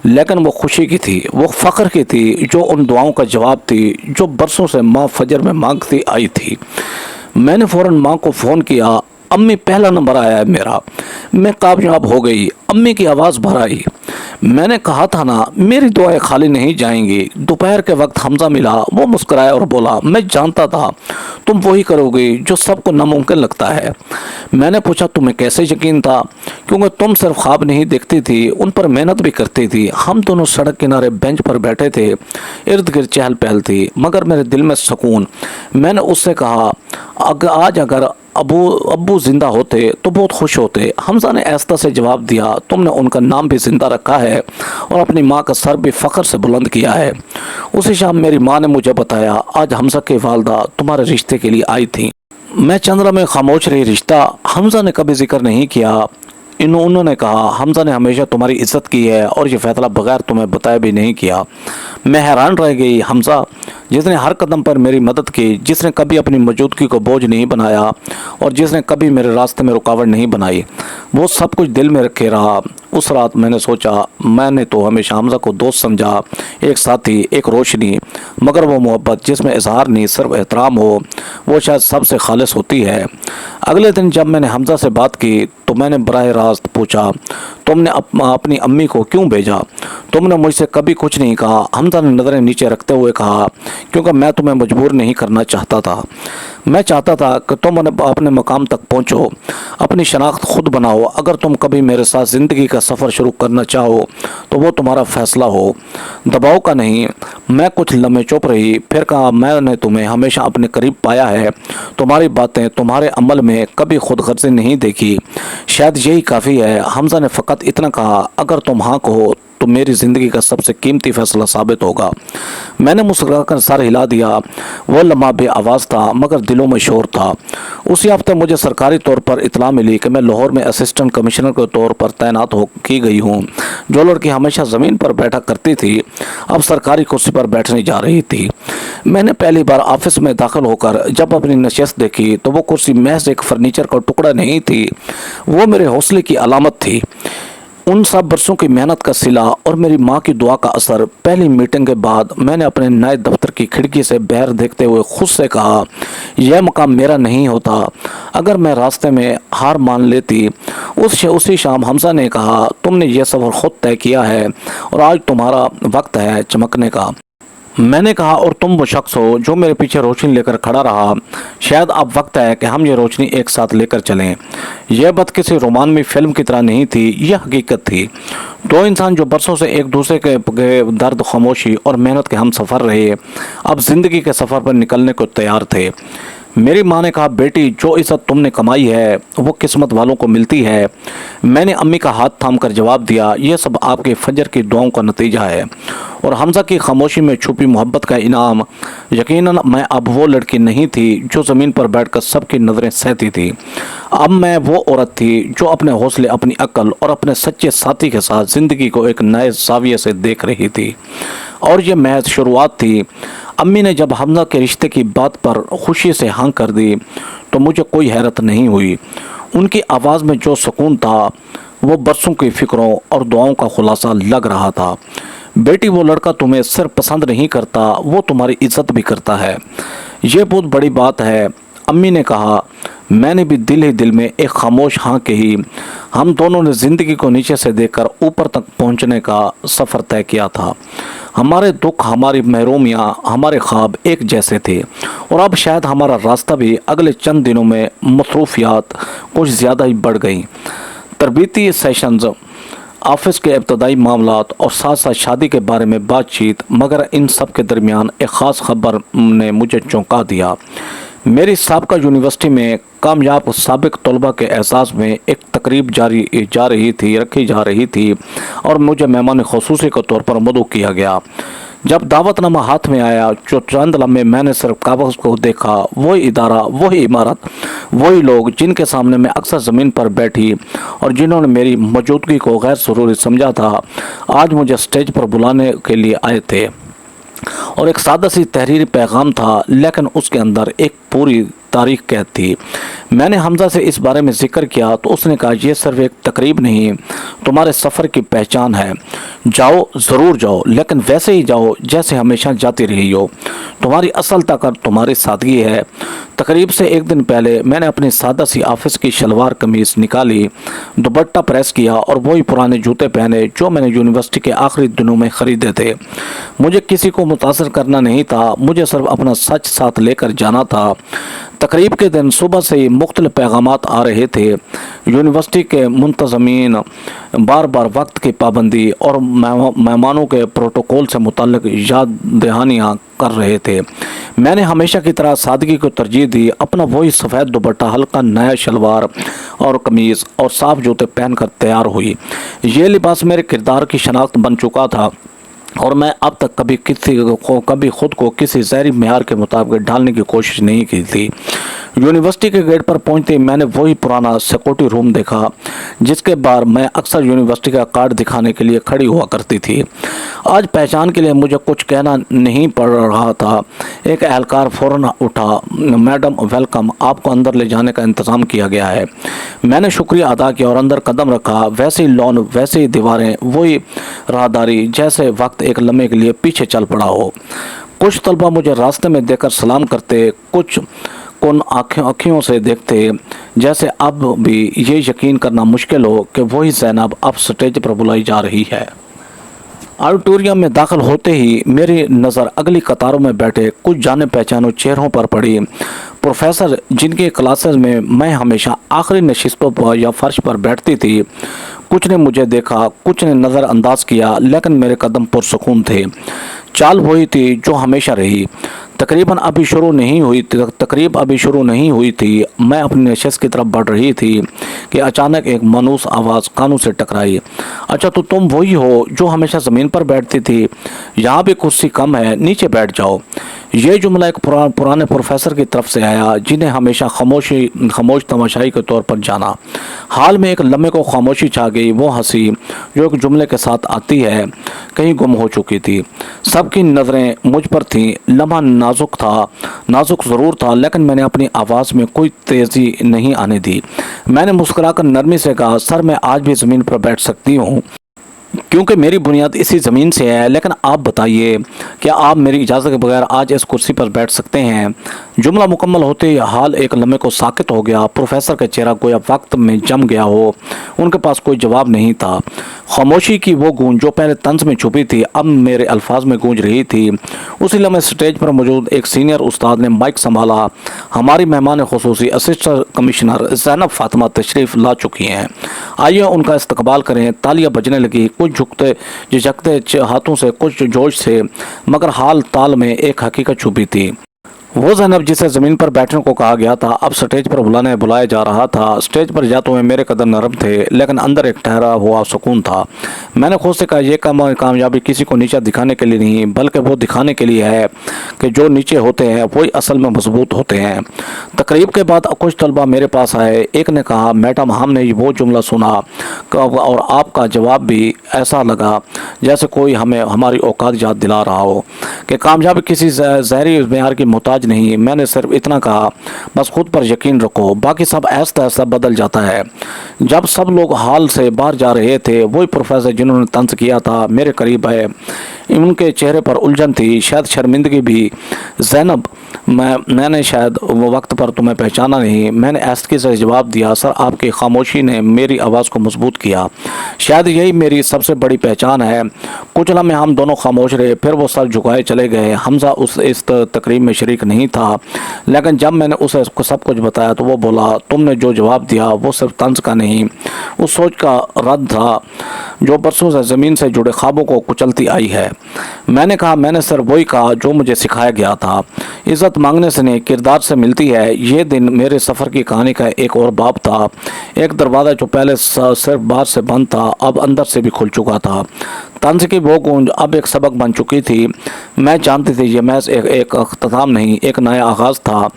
लेकिन वो खुशी की थी, वो फ़ख्र की थी, जो उन दुआओं का जवाब थी जो बरसों से माँ फजर में मांगती आई थी। मैंने फ़ौरन माँ को फ़ोन किया। अम्मी, पहला नंबर आया है मेरा, मैं कामयाब हो गई। अम्मी की आवाज़ भर आई। मैंने कहा था ना, मेरी दुआएं खाली नहीं जाएंगी। दोपहर के वक्त हमजा मिला। वो मुस्कुराया और बोला, मैं जानता था तुम वही करोगी जो सबको नामुमकिन लगता है। मैंने पूछा, तुम्हें कैसे यकीन था? क्योंकि तुम सिर्फ ख्वाब नहीं देखती थी, उन पर मेहनत भी करती थी। हम दोनों सड़क किनारे बेंच पर बैठे थे, इर्द गिर्द चहल पहल थी, मगर मेरे दिल में सुकून। मैंने उससे कहा, आज अगर अब्बू जिंदा होते तो बहुत खुश होते। हमजा ने ऐसा से जवाब दिया, तुमने उनका नाम भी जिंदा रखा है और अपनी माँ का सर भी फ़ख्र से बुलंद किया है। उसी शाम मेरी माँ ने मुझे बताया, आज हमजा की वालदा तुम्हारे रिश्ते के लिए आई थी। मैं चंद्रा में खामोश रही। रिश्ता हमजा ने कभी जिक्र नहीं किया। उन्होंने कहा, हमजा ने हमेशा तुम्हारी इज्जत की है और ये फैसला बगैर तुम्हें बताए भी नहीं किया। मैं हैरान रह गई। हमजा, जिसने हर कदम पर मेरी मदद की, जिसने कभी अपनी मौजूदगी को बोझ नहीं बनाया और जिसने कभी मेरे रास्ते में रुकावट नहीं बनाई, वो सब कुछ दिल में रखे रहा। उस रात मैंने सोचा, मैंने तो हमेशा हमजा को दोस्त समझा, एक साथी, एक रोशनी, मगर वो मोहब्बत जिसमें इजहार नहीं सिर्फ एहतराम हो, वो शायद सबसे खालिस होती है। अगले दिन जब मैंने हमजा से बात की तो मैंने बराह रास्त पूछा, तुमने अपनी अम्मी को क्यों भेजा? तुमने मुझसे कभी कुछ नहीं कहा। हमजा ने नज़रें नीचे रखते हुए कहा, क्योंकि मैं तुम्हें मजबूर नहीं करना चाहता था। मैं चाहता था कि तुम अपने मकाम तक पहुंचो, अपनी शनाख्त खुद बनाओ। अगर तुम कभी मेरे साथ ज़िंदगी का सफ़र शुरू करना चाहो तो वो तुम्हारा फ़ैसला हो, दबाव का नहीं। मैं कुछ लम्हे चुप रही, फिर कहा, मैंने तुम्हें हमेशा अपने करीब पाया है। तुम्हारी बातें, तुम्हारे अमल में कभी खुद गर्जी नहीं देखी। शायद यही काफ़ी है। हमजा ने फ़कत इतना कहा, अगर तुम हाँ कहो तो मेरी ज़िंदगी का सबसे कीमती फ़ैसला साबित होगा। मैंने मुस्कुराकर सर हिला दिया। वो लम्हा बेआवाज़ था, मगर दिलों में शोर था। उसी हफ्ते मुझे सरकारी तौर पर इतला मिली कि मैं लाहौर में असिस्टेंट कमिश्नर के तौर पर तैनात हो की गई हूँ। जो लड़की हमेशा ज़मीन पर बैठा करती थी, अब सरकारी कुर्सी पर बैठने जा रही थी। मैंने पहली बार ऑफिस में दाखिल होकर जब अपनी नशस्त देखी तो वो कुर्सी महज एक फर्नीचर का टुकड़ा नहीं थी, वो मेरे हौसले की अलामत थी। उन सब बरसों की मेहनत का सिला और मेरी माँ की दुआ का असर। पहली मीटिंग के बाद मैंने अपने नए दफ्तर की खिड़की से बाहर देखते हुए खुद से कहा, यह मकाम मेरा नहीं होता। अगर मैं रास्ते में हार मान लेती। उसी शाम हमजा ने कहा, तुमने यह सफ़र खुद तय किया है और आज तुम्हारा वक्त है चमकने का। मैंने कहा, और तुम वो शख्स हो जो मेरे पीछे रोशनी लेकर खड़ा रहा। शायद अब वक्त है कि हम ये रोशनी एक साथ लेकर चलें। यह बात किसी रोमांवी फिल्म की तरह नहीं थी, यह हकीकत थी। दो इंसान जो बरसों से एक दूसरे के दर्द, खामोशी और मेहनत के हम सफ़र रहे, अब ज़िंदगी के सफ़र पर निकलने को तैयार थे। मेरी माँ ने कहा, बेटी, जो इज़्ज़त तुमने कमाई है वो किस्मत वालों को मिलती है। मैंने अम्मी का हाथ थाम कर जवाब दिया, यह सब आपके फजर की दुआओं का नतीजा है और हमजा की खामोशी में छुपी मोहब्बत का इनाम। यकीनन मैं अब वो लड़की नहीं थी जो ज़मीन पर बैठकर सबकी नज़रें सहती थी। अब मैं वो औरत थी जो अपने हौसले, अपनी अक्ल और अपने सच्चे साथी के साथ ज़िंदगी को एक नए ज़ाविये से देख रही थी। और ये महज शुरुआत थी। अम्मी ने जब हमजा के रिश्ते की बात पर खुशी से हाँ कर दी तो मुझे कोई हैरत नहीं हुई। उनकी आवाज़ में जो सुकून था वो बरसों की फ़िक्रों और दुआओं का खुलासा लग रहा था। बेटी, वो लड़का तुम्हें सिर्फ पसंद नहीं करता, वो तुम्हारी इज्जत भी करता है। یہ بہت بڑی بات ہے، امی نے کہا۔ میں نے بھی دل ہی دل میں ایک خاموش ہاں کہی۔ ہم دونوں نے زندگی کو نیچے سے دیکھ کر اوپر تک پہنچنے کا سفر طے کیا تھا۔ ہمارے دکھ، ہماری محرومیاں، ہمارے خواب ایک جیسے تھے، اور اب شاید ہمارا راستہ بھی اگلے چند دنوں میں مصروفیات کچھ زیادہ ہی بڑھ گئیں۔ تربیتی سیشنز، آفس کے ابتدائی معاملات اور ساتھ ساتھ شادی کے بارے میں بات چیت، مگر ان سب کے درمیان ایک خاص خبر نے مجھے چونکا دیا۔ میری سابقہ یونیورسٹی میں کامیاب سابق طلباء کے اعزاز میں ایک تقریب رکھی جا رہی تھی اور مجھے مہمان خصوصی کے طور پر مدعو کیا گیا۔ جب دعوت نامہ ہاتھ میں آیا، جو چند لمحے میں نے صرف کاغذ کو دیکھا، وہی ادارہ، وہی عمارت، وہی لوگ جن کے سامنے میں اکثر زمین پر بیٹھی اور جنہوں نے میری موجودگی کو غیر ضروری سمجھا تھا، آج مجھے سٹیج پر بلانے کے لیے آئے تھے۔ اور ایک سادہ سی تحریری پیغام تھا، لیکن اس کے اندر ایک پوری تاریخ قید تھی۔ میں نے حمزہ سے اس بارے میں ذکر کیا تو اس نے کہا، یہ صرف ایک تقریب نہیں، تمہارے سفر کی پہچان ہے۔ جاؤ، ضرور جاؤ، لیکن ویسے ہی جاؤ جیسے ہمیشہ جاتی رہی ہو۔ تمہاری اصل طاقت تمہاری سادگی ہے۔ تقریب سے ایک دن پہلے میں نے اپنی سادہ سی آفس کی شلوار قمیص نکالی، دوپٹہ پریس کیا اور وہی پرانے جوتے پہنے جو میں نے یونیورسٹی کے آخری دنوں میں خریدے تھے۔ مجھے کسی کو متاثر کرنا نہیں تھا، مجھے صرف اپنا سچ ساتھ لے کر جانا تھا۔ تقریب کے دن صبح سے ہی مختلف پیغامات آ رہے تھے۔ یونیورسٹی کے منتظمین بار بار وقت کی پابندی اور مہمانوں کے پروٹوکول سے متعلق یاد دہانیاں کر رہے تھے۔ میں نے ہمیشہ کی طرح سادگی کو ترجیح دی۔ اپنا وہی سفید دوپٹہ، ہلکا نیا شلوار اور قمیض اور صاف جوتے پہن کر تیار ہوئی۔ یہ لباس میرے کردار کی شناخت بن چکا تھا اور میں اب تک کبھی خود کو کسی ظاہری معیار کے مطابق ڈھالنے کی کوشش نہیں کی تھی۔ یونیورسٹی کے گیٹ پر پہنچتے میں نے وہی پرانا سیکورٹی روم دیکھا جس کے باہر میں اکثر یونیورسٹی کا کارڈ دکھانے کے لیے کھڑی ہوا کرتی تھی۔ آج پہچان کے لیے مجھے کچھ کہنا نہیں پڑ رہا تھا۔ ایک اہلکار فوراً اٹھا، میڈم ویلکم، آپ کو اندر لے جانے کا انتظام کیا گیا ہے۔ میں نے شکریہ ادا کیا اور اندر قدم رکھا۔ ویسے ہی لون، ویسے ہی دیواریں، وہی راہداری، جیسے وقت ایک لمحے کے لیے پیچھے چل پڑا ہو۔ کچھ طلبہ مجھے راستے میں دیکھ کر سلام کرتے، کچھ کن آنکھوں سے دیکھتے، جیسے اب بھی یہ یقین کرنا مشکل ہو کہ وہی زینب اب سٹیج پر بلائی جا رہی ہے۔ آڈیٹوریم میں داخل ہوتے ہی میری نظر اگلی قطاروں میں بیٹھے کچھ جانے پہچانوں چہروں پر پڑی۔ پروفیسر جن کے کلاسز میں ہمیشہ آخری نشستوں پر یا فرش پر بیٹھتی تھی، کچھ نے مجھے دیکھا، کچھ نے نظر انداز کیا، لیکن میرے قدم پرسکون تھے۔ چال وہی تھی جو ہمیشہ رہی۔ تقریب ابھی شروع نہیں ہوئی تھی۔ میں اپنی نشست کی طرف بڑھ رہی تھی کہ اچانک ایک مانوس آواز کانوں سے ٹکرائی۔ اچھا، تو تم وہی ہو جو ہمیشہ زمین پر بیٹھتی تھی؟ یہاں بھی کرسی کم ہے، نیچے بیٹھ جاؤ۔ یہ جملہ ایک پرانے پروفیسر کی طرف سے آیا جنہیں ہمیشہ خاموش تماشائی کے طور پر جانا۔ حال میں ایک لمحے کو خاموشی چھا گئی۔ وہ ہنسی جو ایک جملے کے ساتھ آتی ہے کہیں گم ہو چکی تھی۔ سب کی نظریں مجھ پر تھیں۔ لمحہ نازک ضرور تھا، لیکن میں نے اپنی آواز میں کوئی تیزی نہیں آنے دی۔ میں نے مسکرا کر نرمی سے کہا، سر میں آج بھی زمین پر بیٹھ سکتی ہوں کیونکہ میری بنیاد اسی زمین سے ہے، لیکن آپ بتائیے کیا آپ میری اجازت کے بغیر آج اس کرسی پر بیٹھ سکتے ہیں؟ جملہ مکمل ہوتے ہی حال ایک لمحے کو ساکت ہو گیا۔ پروفیسر کا چہرہ گویا وقت میں جم گیا ہو۔ ان کے پاس کوئی جواب نہیں تھا۔ خاموشی کی وہ گونج جو پہلے طنز میں چھپی تھی اب میرے الفاظ میں گونج رہی تھی۔ اسی لمحے سٹیج پر موجود ایک سینئر استاد نے مائک سنبھالا، ہماری مہمان خصوصی اسسٹنٹ کمشنر زینب فاطمہ تشریف لا چکی ہیں، آئیے ان کا استقبال کریں۔ تالیاں بجنے لگی، کچھ جھکتے ہاتھوں سے، کچھ جوش سے، مگر حال تال میں ایک حقیقت چھپی تھی۔ وہ زینب جسے زمین پر بیٹھنے کو کہا گیا تھا اب سٹیج پر بلایا جا رہا تھا۔ سٹیج پر جاتے ہوئے میرے قدم نرم تھے، لیکن اندر ایک ٹھہرا ہوا سکون تھا۔ میں نے خود سے کہا، یہ کامیابی کسی کو نیچا دکھانے کے لیے نہیں، بلکہ وہ دکھانے کے لیے ہے کہ جو نیچے ہوتے ہیں وہی اصل میں مضبوط ہوتے ہیں۔ تقریب کے بعد کچھ طلبہ میرے پاس آئے۔ ایک نے کہا، میڈم ہم نے وہ جملہ سنا اور آپ کا جواب بھی ایسا لگا جیسے کوئی ہمیں ہماری اوقات یاد دلا رہا ہو کہ کامیابی کسی ظاہری معیار کی محتاج نہیں۔ میں نے صرف اتنا کہا، بس خود پر یقین رکھو، باقی سب ایسا ایسا بدل جاتا ہے۔ جب سب لوگ ہال سے باہر جا رہے تھے، وہی پروفیسر جنہوں نے طنز کیا تھا میرے قریب ہے۔ उनके चेहरे पर उलझन थी, शायद शर्मिंदगी भी। ज़ैनब, मैंने शायद वो वक्त पर तुम्हें पहचाना नहीं। मैंने आहिस्तगी से जवाब दिया, सर आपकी खामोशी ने मेरी आवाज़ को मजबूत किया। शायद यही मेरी सबसे बड़ी पहचान है। कुछ लम्हे हम दोनों खामोश रहे, फिर वो सर झुकाए चले गए। हमजा इस तकरीब में शरीक नहीं था, लेकिन जब मैंने उसे सब कुछ बताया तो वो बोला, तुमने जो जवाब दिया वो सिर्फ तंज का नहीं, उस सोच का रद्द था जो बरसों से ज़मीन से जुड़े ख्वाबों को कुचलती आई है। मैंने कहा, मैंने सिर्फ वही कहा जो मुझे सिखाया गया था। इज़्ज़त मांगने से नहीं, किरदार से मिलती है। ये दिन मेरे सफ़र की कहानी का एक और बाब था। एक दरवाज़ा जो पहले सिर्फ बाहर से बंद था, अब अंदर से भी खुल चुका था। तंज की वो गूंज अब एक सबक बन चुकी थी। मैं जानती थी ये महज एक अख्ताम नहीं, एक नया आगाज़ था।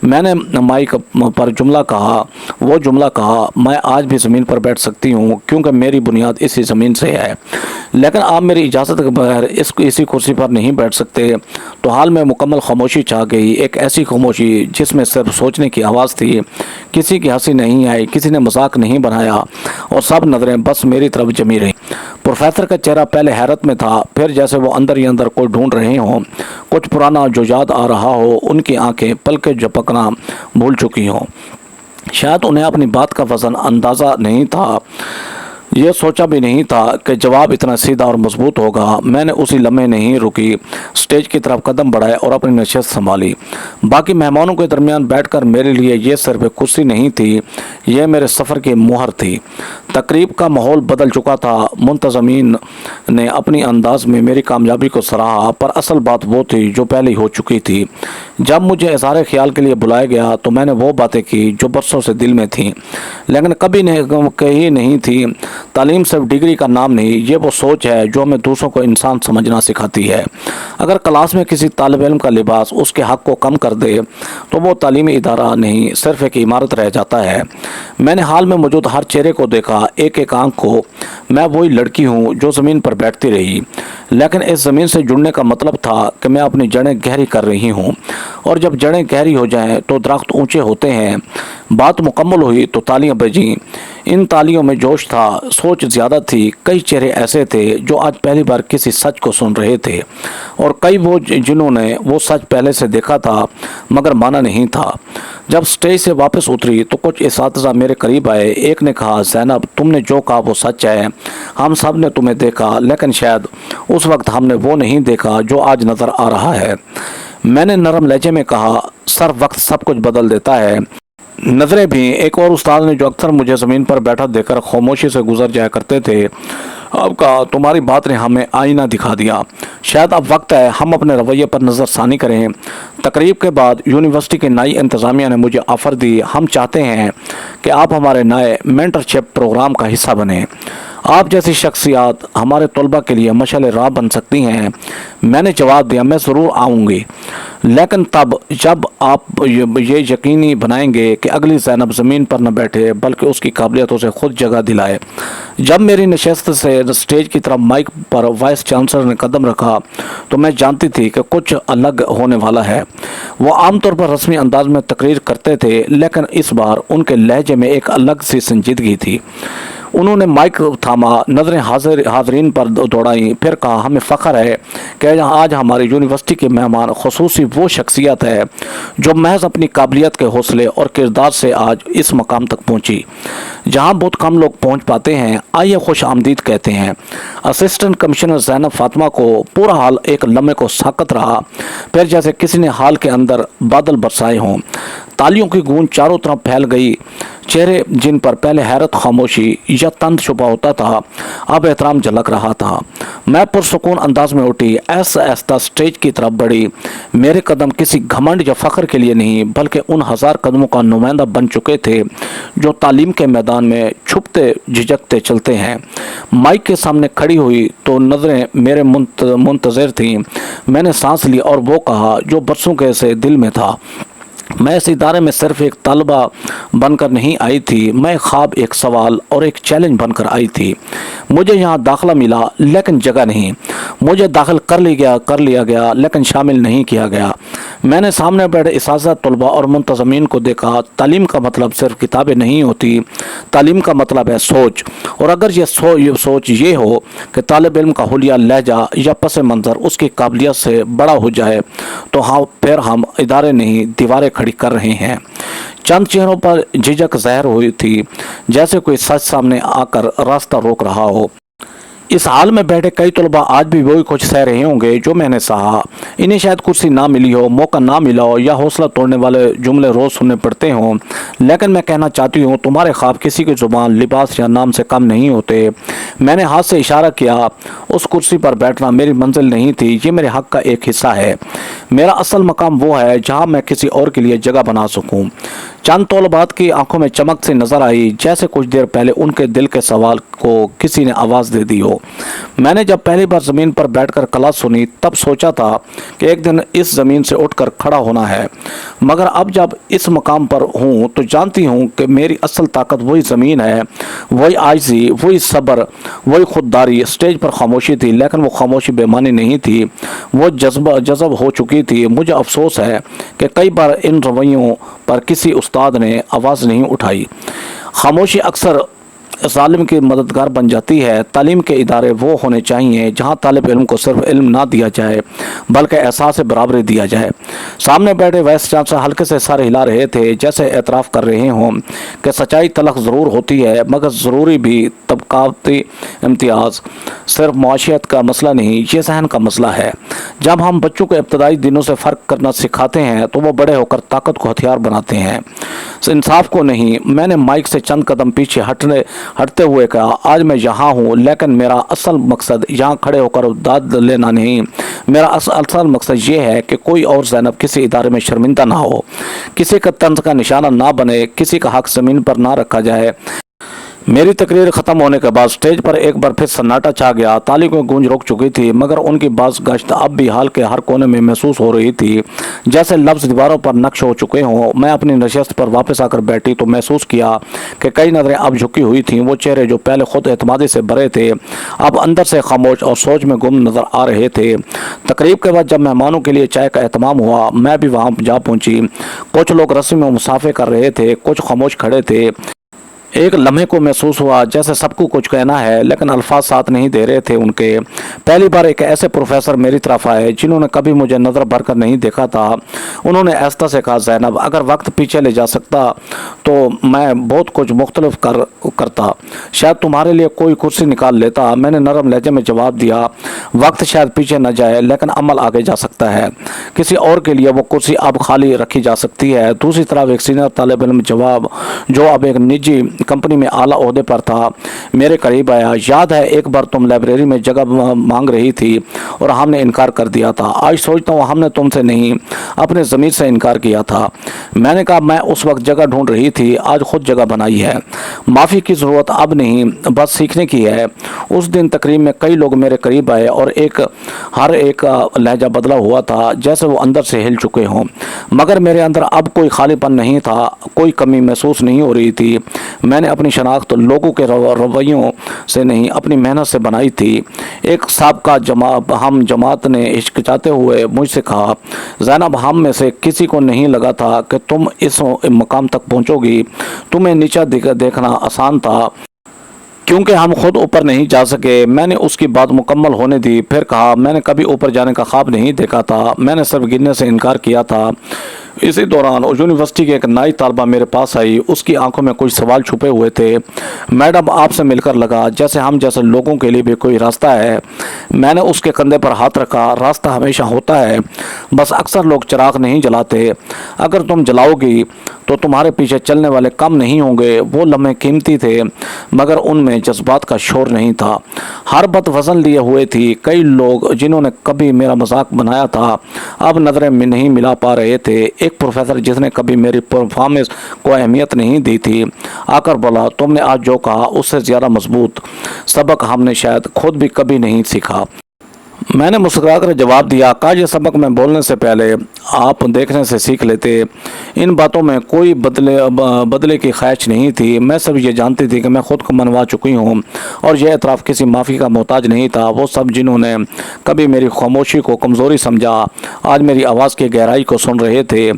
मैंने माइक पर जुमला कहा, वो जुमला कहा, मैं आज भी ज़मीन पर बैठ सकती हूँ क्योंकि मेरी बुनियाद इसी ज़मीन से है, लेकिन आप मेरी इजाज़त के बगैर इसी कुर्सी पर नहीं बैठ सकते। तो हाल में मुकम्मल खामोशी छा गई, एक ऐसी खामोशी जिसमें सिर्फ सोचने की आवाज़ थी। किसी की हंसी नहीं आई, किसी ने मजाक नहीं बनाया, और सब नज़रें बस मेरी तरफ जमी रही। प्रोफेसर का चेहरा पहले हैरत में था, फिर जैसे वो अंदर ही अंदर कोई ढूंढ रहे हों, कुछ पुराना जो याद आ रहा हो। उनकी आंखें पलके झपकना भूल चुकी हों। शायद उन्हें अपनी बात का वज़न अंदाज़ा नहीं था, ये सोचा भी नहीं था कि जवाब इतना सीधा और मजबूत होगा। मैंने उसी लम्हे नहीं रुकी, स्टेज की तरफ कदम बढ़ाए और अपनी नशस्त संभाली। बाकी मेहमानों के दरमियान बैठकर मेरे लिए ये सिर्फ एक कुर्सी नहीं थी, ये मेरे सफ़र की मुहर थी। तकरीब का माहौल बदल चुका था। मुंतज़मीन ने अपनी अंदाज में मेरी कामयाबी को सराहा, पर असल बात वो थी जो पहले ही हो चुकी थी। जब मुझे इज़हार ख्याल के लिए बुलाया गया तो मैंने वो बातें की जो बरसों से दिल में थीं, लेकिन कभी कही नहीं थी। तालीम सिर्फ डिग्री का नाम नहीं, ये वो सोच है जो हमें दूसरों को इंसान समझना सिखाती है। अगर क्लास में किसी तालिब इल्म का लिबास उसके हक़ को कम कर दे तो वो तालीमी इदारा नहीं, सिर्फ एक इमारत रह जाता है। मैंने हाल में मौजूद हर चेहरे को देखा, एक एक आंख को। मैं वही लड़की हूँ जो ज़मीन पर बैठती रही, लेकिन इस ज़मीन से जुड़ने का मतलब था कि मैं अपनी जड़ें गहरी कर रही हूँ, और जब जड़ें गहरी हो जाएं तो दरख्त ऊंचे होते हैं। बात मुकम्मल हुई तो तालियां बजीं। इन तालियों में जोश था, सोच ज़्यादा थी। कई चेहरे ऐसे थे जो आज पहली बार किसी सच को सुन रहे थे, और कई वो जिन्होंने वो सच पहले से देखा था मगर माना नहीं था। जब स्टेज से वापस उतरी तो कुछ इसातिज़ा मेरे करीब आए। एक ने कहा, ज़ैनब, तुमने जो कहा वो सच है। हम सब ने तुम्हें देखा, लेकिन शायद उस वक्त हमने वो नहीं देखा जो आज नज़र आ रहा है। मैंने नरम लहजे में कहा, सर वक्त सब कुछ बदल देता है। नज़रें भी। एक और उस्ताद ने जो अक्सर मुझे ज़मीन पर बैठा देखकर खामोशी से गुजर जाया करते थे, अब कहा, तुम्हारी बात ने हमें आईना दिखा दिया। शायद अब वक्त है हम अपने रवैये पर नज़रसानी करें। तकरीब के बाद यूनिवर्सिटी के नई इंतज़ामिया ने मुझे ऑफ़र दी, हम चाहते हैं कि आप हमारे नए मेंटरशिप प्रोग्राम का हिस्सा बने। आप जैसी शख्सियत हमारे तलबा के लिए मशाल राह बन सकती हैं। मैंने जवाब दिया, मैं ज़रूर आऊँगी, लेकिन तब जब आप ये यकीनी बनाएंगे कि अगली ज़ैनब ज़मीन पर न बैठे बल्कि उसकी काबिलियतों से ख़ुद जगह दिलाए। जब मेरी नशस्त से स्टेज की तरफ माइक पर वाइस चांसलर ने कदम रखा तो मैं जानती थी कि कुछ अलग होने वाला है। वो आमतौर पर रस्मी अंदाज में तकरीर करते थे, लेकिन इस बार उनके लहजे में एक अलग सी संजीदगी थी। उन्होंने माइक थामा, नज़रें हाज़रीन पर दौड़ाई, फिर कहा, हमें फ़ख्र है कि आज हमारी यूनिवर्सिटी के मेहमान खुसूसी वो शख्सियत है जो महज अपनी काबिलियत के हौसले और किरदार से आज इस मकाम तक पहुंची जहां बहुत कम लोग पहुंच पाते हैं। आइए खुश आमदीद कहते हैं। असिस्टेंट कमिश्नर ज़ैनब फ़ातिमा को पूरा हाल एक लम्हे को साकत रहा, फिर जैसे किसी ने हाल के अंदर बादल बरसाए हों। तालियों की गूंज चारों तरफ फैल गई। चेहरे जिन पर पहले हैरत, खामोशी या तंज छुपा होता था, अब एहतराम झलक रहा था। मैं पुरसुकून अंदाज में उठी, ऐसा ऐसा स्टेज की तरफ बढ़ी। मेरे कदम किसी घमंड या फ़ख्र के लिए नहीं बल्कि उन हज़ार कदमों का नुमाइंदा बन चुके थे जो तालीम के मैदान में छुपते झिझकते चलते हैं। माइक के सामने खड़ी हुई तो नज़रें मेरे मुंतज़िर थीं। मैंने सांस ली और वो कहा जो बरसों के से दिल में था, मैं इस इदारे में सिर्फ एक तलबा बनकर नहीं आई थी, मैं ख्वाब, एक सवाल और एक चैलेंज बनकर आई थी। मुझे यहाँ दाखिला मिला लेकिन जगह नहीं। मुझे दाखिल कर लिया गया लेकिन शामिल नहीं किया गया। میں نے سامنے بیٹھے اساتذہ، طلباء اور منتظمین کو دیکھا۔ تعلیم کا مطلب صرف کتابیں نہیں ہوتی، تعلیم کا مطلب ہے سوچ۔ اور اگر یہ سوچ یہ ہو کہ طالب علم کا حلیہ، لہجہ یا پس منظر اس کی قابلیت سے بڑا ہو جائے تو پھر ہم ادارے نہیں دیواریں کھڑی کر رہے ہیں۔ چند چہروں پر جھجک ظاہر ہوئی تھی، جیسے کوئی سچ سامنے آ کر راستہ روک رہا ہو۔ اس حال میں بیٹھے کئی طلباء آج بھی وہی کچھ سہ رہے ہوں گے جو میں نے سہا۔ انہیں شاید کرسی نہ ملی ہو، موقع نہ ملا ہو، یا حوصلہ توڑنے والے جملے روز سننے پڑتے ہوں، لیکن میں کہنا چاہتی ہوں تمہارے خواب کسی کی زبان، لباس یا نام سے کم نہیں ہوتے۔ میں نے ہاتھ سے اشارہ کیا۔ اس کرسی پر بیٹھنا میری منزل نہیں تھی، یہ میرے حق کا ایک حصہ ہے۔ میرا اصل مقام وہ ہے جہاں میں کسی اور کے لیے جگہ بنا سکوں۔ چند طلباء کی آنکھوں میں چمک سی نظر آئی، جیسے کچھ دیر پہلے ان کے دل کے سوال کو کسی نے آواز دے دی ہو۔ میں نے جب پہلی بار زمین پر بیٹھ کر کلاس سنی تب سوچا تھا کہ ایک دن اس زمین سے اٹھ کر کھڑا ہونا ہے، مگر اب جب اس مقام پر ہوں تو جانتی ہوں کہ میری اصل طاقت وہی زمین ہے، وہی عاجزی، وہی صبر، وہی خودداری۔ اسٹیج پر خاموشی تھی، لیکن وہ خاموشی بے معنی نہیں تھی، وہ جذب ہو چکی تھی۔ مجھے افسوس ہے کہ کئی بار ان رویوں پر کسی استاد نے آواز نہیں اٹھائی۔ خاموشی اکثر ظالم کی مددگار بن جاتی ہے۔ تعلیم کے ادارے وہ ہونے چاہیے جہاں طالب علم کو صرف علم نہ دیا جائے بلکہ احساس برابری دیا جائے۔ سامنے بیٹھے وائس چانسلر ہلکے سے سر ہلا رہے تھے، جیسے اعتراف کر رہے ہوں کہ سچائی تلخ ضرور ہوتی ہے، مگر ضروری بھی۔ طبقاتی امتیاز صرف معاشیت کا مسئلہ نہیں، یہ ذہن کا مسئلہ ہے۔ جب ہم بچوں کو ابتدائی دنوں سے فرق کرنا سکھاتے ہیں تو وہ بڑے ہو کر طاقت کو ہتھیار بناتے ہیں، انصاف کو نہیں۔ میں نے مائک سے چند قدم پیچھے ہٹتے ہوئے کہا، آج میں یہاں ہوں لیکن میرا اصل مقصد یہاں کھڑے ہو کر داد لینا نہیں۔ میرا اصل مقصد یہ ہے کہ کوئی اور زینب کسی ادارے میں شرمندہ نہ ہو، کسی کا طنز کا نشانہ نہ بنے، کسی کا حق زمین پر نہ رکھا جائے۔ میری تقریر ختم ہونے کے بعد اسٹیج پر ایک بار پھر سناٹا چھا گیا۔ تالیوں کی گونج رک چکی تھی، مگر ان کی باز گشت اب بھی حال کے ہر کونے میں محسوس ہو رہی تھی، جیسے لفظ دیواروں پر نقش ہو چکے ہوں۔ میں اپنی نشست پر واپس آ کر بیٹھی تو محسوس کیا کہ کئی نظریں اب جھکی ہوئی تھیں۔ وہ چہرے جو پہلے خود اعتمادی سے بھرے تھے اب اندر سے خاموش اور سوچ میں گم نظر آ رہے تھے۔ تقریب کے بعد جب مہمانوں کے لیے چائے کا اہتمام ہوا، میں بھی وہاں جا پہنچی۔ کچھ لوگ رسم میں مسافے کر رہے تھے، کچھ خاموش کھڑے تھے۔ ایک لمحے کو محسوس ہوا جیسے سب کو کچھ کہنا ہے لیکن الفاظ ساتھ نہیں دے رہے تھے ان کے۔ پہلی بار ایک ایسے پروفیسر میری طرف آئے جنہوں نے کبھی مجھے نظر بھر کر نہیں دیکھا تھا۔ انہوں نے آہستہ سے کہا، زینب، اگر وقت پیچھے لے جا سکتا تو میں بہت کچھ مختلف کرتا، شاید تمہارے لیے کوئی کرسی نکال لیتا۔ میں نے نرم لہجے میں جواب دیا، وقت شاید پیچھے نہ جائے لیکن عمل آگے جا سکتا ہے۔ کسی اور کے لیے وہ کرسی اب خالی رکھی جا سکتی ہے۔ دوسری طرف ایک سینئر طالب علم جو اب ایک نجی کمپنی میں اعلیٰ عہدے پر تھا میرے قریب آیا۔ یاد ہے ایک بار تم لائبریری میں جگہ مانگ رہی تھی اور ہم نے انکار کر دیا تھا۔ آج سوچتا ہوں ہم نے تم سے نہیں اپنے ضمیر سے انکار کیا تھا۔ میں نے کہا، میں اس وقت جگہ ڈھونڈ رہی تھی، آج خود جگہ بنائی ہے۔ معافی کی ضرورت اب نہیں، بس سیکھنے کی ہے۔ اس دن تقریب میں کئی لوگ میرے قریب آئے اور ہر ایک کا لہجہ بدلا ہوا تھا، جیسے وہ اندر سے ہل چکے ہوں، مگر میرے اندر اب کوئی خالی پن نہیں تھا، کوئی کمی محسوس نہیں ہو رہی تھی۔ میں نے اپنی شناخت لوگوں کے رویوں سے نہیں اپنی محنت سے بنائی تھی۔ ایک سابقہ ہم جماعت نے ہچکچاتے ہوئے مجھ سے کہا، زینب، ہم میں سے کسی کو نہیں لگا تھا کہ تم اس مقام تک پہنچو گی۔ تمہیں نیچا دیکھنا آسان تھا کیونکہ ہم خود اوپر نہیں جا سکے۔ میں نے اس کی بات مکمل ہونے دی، پھر کہا، میں نے کبھی اوپر جانے کا خواب نہیں دیکھا تھا، میں نے صرف گرنے سے انکار کیا تھا۔ اسی دوران یونیورسٹی کی ایک نئی طالبہ میرے پاس آئی، اس کی آنکھوں میں کچھ سوال چھپے ہوئے تھے۔ میڈم، آپ سے مل کر لگا جیسے ہم جیسے لوگوں کے لیے بھی کوئی راستہ ہے۔ میں نے اس کے کندھے پر ہاتھ رکھا۔ راستہ ہمیشہ ہوتا ہے، بس اکثر لوگ چراغ نہیں جلاتے۔ اگر تم جلاؤ گی تو تمہارے پیچھے چلنے والے کم نہیں ہوں گے۔ وہ لمحے قیمتی تھے مگر ان میں جذبات کا شور نہیں تھا، ہر بات وزن لیے ہوئے تھی۔ کئی لوگ جنہوں نے کبھی میرا مذاق بنایا تھا اب نظریں نہیں ملا پا رہے تھے۔ ایک پروفیسر جس نے کبھی میری پرفارمنس کو اہمیت نہیں دی تھی آ کر بولا، تم نے آج جو کہا اس سے زیادہ مضبوط سبق ہم نے شاید خود بھی کبھی نہیں سیکھا۔ मैंने मुस्कुरा कर जवाब दिया, काश ये सबक मैं बोलने से पहले आप देखने से सीख लेते। इन बातों में कोई बदले की ख्वाहिश नहीं थी। मैं सब ये जानती थी कि मैं खुद को मनवा चुकी हूँ और यह एतराफ़ किसी माफ़ी का मोहताज नहीं था। वो सब जिन्होंने कभी मेरी खामोशी को कमज़ोरी समझा, आज मेरी आवाज़ की गहराई को सुन रहे थे।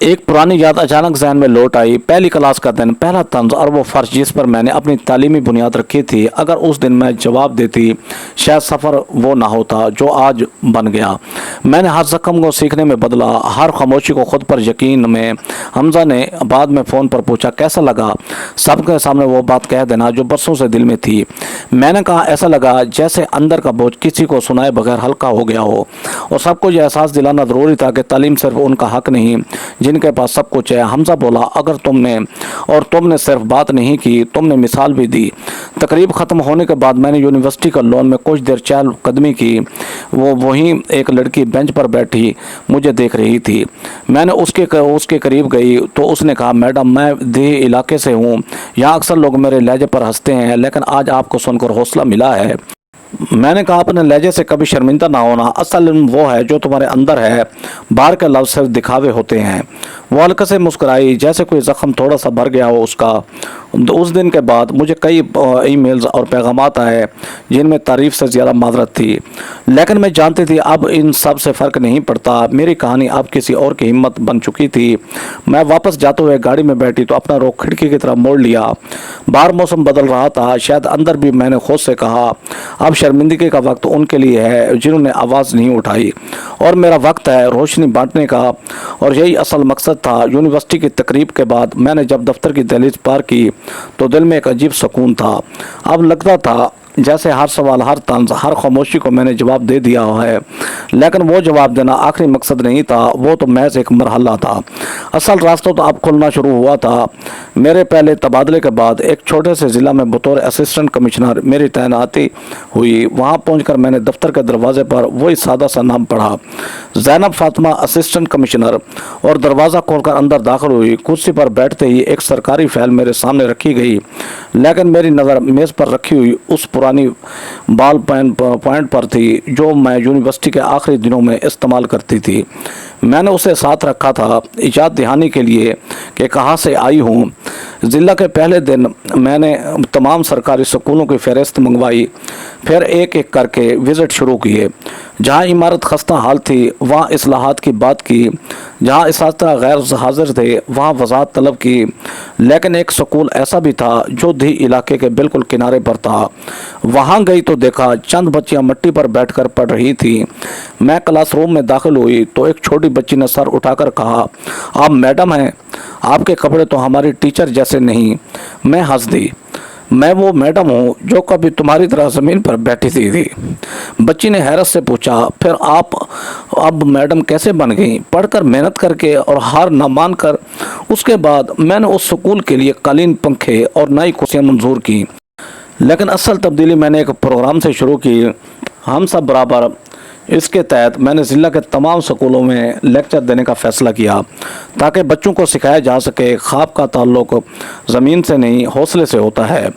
एक पुरानी याद अचानक जहन में लौट आई। पहली क्लास का दिन, पहला तंज और वो फर्श जिस पर मैंने अपनी तालीमी बुनियाद रखी थी। अगर उस दिन मैं जवाब देती, शायद सफ़र वो ना होता जो आज बन गया। मैंने हर जख्म को सीखने में बदला, हर खामोशी को खुद पर यकीन में। हमजा ने बाद में फ़ोन पर पूछा, कैसा लगा सबके सामने वो बात कह देना जो बरसों से दिल में थी। मैंने कहा, ऐसा लगा जैसे अंदर का बोझ किसी को सुनाए बगैर हल्का हो गया हो। और सबको यह एहसास दिलाना ज़रूरी था कि तालीम सिर्फ उनका हक नहीं जिनके पास सब कुछ है। हमजा बोला, अगर तुमने सिर्फ बात नहीं की, तुमने मिसाल भी दी। तकरीब ख़त्म होने के बाद मैंने यूनिवर्सिटी का लॉन में कुछ देर चहलकदमी की। वहीं एक लड़की बेंच पर बैठी मुझे देख रही थी। मैंने उसके करीब गई तो उसने कहा, मैडम मैं देही इलाके से हूँ, यहाँ अक्सर लोग मेरे लहजे पर हंसते हैं, लेकिन आज आपको सुनकर हौसला मिला है। मैंने कहा, अपने लहजे से कभी शर्मिंदा ना होना, असल वो है जो तुम्हारे अंदर है, बाहर के लफ्ज़ सिर्फ दिखावे होते हैं। वो हल्के से मुस्कुराई जैसे कोई ज़ख्म थोड़ा सा भर गया हो उसका। उस दिन के बाद मुझे कई ईमेल्स और पैगामात आए जिनमें तारीफ़ से ज़्यादा मादरत थी, लेकिन मैं जानती थी अब इन सब से फ़र्क नहीं पड़ता। मेरी कहानी अब किसी और की हिम्मत बन चुकी थी। मैं वापस जाते हुए गाड़ी में बैठी तो अपना रुख खिड़की की तरफ मोड़ लिया। बाहर मौसम बदल रहा था, शायद अंदर भी मैंने खुद से कहा, अब शर्मिंदगी का वक्त उनके लिए है जिन्होंने आवाज़ नहीं उठाई, और मेरा वक्त है रोशनी बांटने का। और यही असल मकसद था। यूनिवर्सिटी की तकरीब के बाद मैंने जब दफ्तर की दहलीज पार की तो दिल में एक अजीब सुकून था। अब लगता था जैसे हर सवाल, हर तंज, हर खामोशी को मैंने जवाब दे दिया है। लेकिन वो जवाब देना आखिरी मकसद नहीं था, वो तो महज एक मरहला था। असल रास्ता तो अब खुलना शुरू हुआ था। मेरे पहले तबादले के बाद एक छोटे से ज़िला में बतौर असिस्टेंट कमिश्नर मेरी तैनाती हुई। वहाँ पहुंचकर मैंने दफ्तर के दरवाजे पर वही सादा सा नाम पढ़ा, ज़ैनब फातिमा असिस्टेंट कमिश्नर, और दरवाज़ा खोलकर अंदर दाखिल हुई। कुर्सी पर बैठते ही एक सरकारी फाइल मेरे सामने रखी गई, लेकिन मेरी नज़र मेज़ पर रखी हुई उस पुरानी बॉल पॉइंट पर थी जो मैं यूनिवर्सिटी के आखिरी दिनों में इस्तेमाल करती थी। मैंने उसे साथ रखा था याद दहानी के लिए कि कहाँ से आई हूँ। ज़िला के पहले दिन मैंने तमाम सरकारी स्कूलों की फहरिस्त मंगवाई, फिर एक एक करके विज़िट शुरू किए। जहाँ इमारत खस्ता हाल थी वहाँ इस्लाहात की बात की, जहाँ इसातिज़ा गैर हाजिर थे वहाँ वज़ाहत तलब की। लेकिन एक स्कूल ऐसा भी था जो दी इलाके के बिल्कुल किनारे पर था। वहाँ गई तो देखा चंद बच्चियाँ मिट्टी पर बैठकर पढ़ रही थी। मैं क्लासरूम में दाखिल हुई तो एक छोटी बच्ची ने सर उठाकर कहा, आप मैडम हैं, आपके कपड़े तो हमारी टीचर जैसे नहीं। मैं हंस दी, मैं वो मैडम हूँ जो कभी तुम्हारी तरह ज़मीन पर बैठी थी। बच्ची ने हैरत से पूछा, फिर आप अब मैडम कैसे बन गई? पढ़कर, मेहनत करके और हार न मान कर। उसके बाद मैंने उस स्कूल के लिए कालीन, पंखे और नई कुर्सियाँ मंजूर की। लेकिन असल तब्दीली मैंने एक प्रोग्राम से शुरू की, हम सब बराबर। इसके तहत मैंने ज़िला के तमाम स्कूलों में लेक्चर देने का फ़ैसला किया ताकि बच्चों को सिखाया जा सके ख्वाब का ताल्लुक़ ज़मीन से नहीं हौसले से होता है।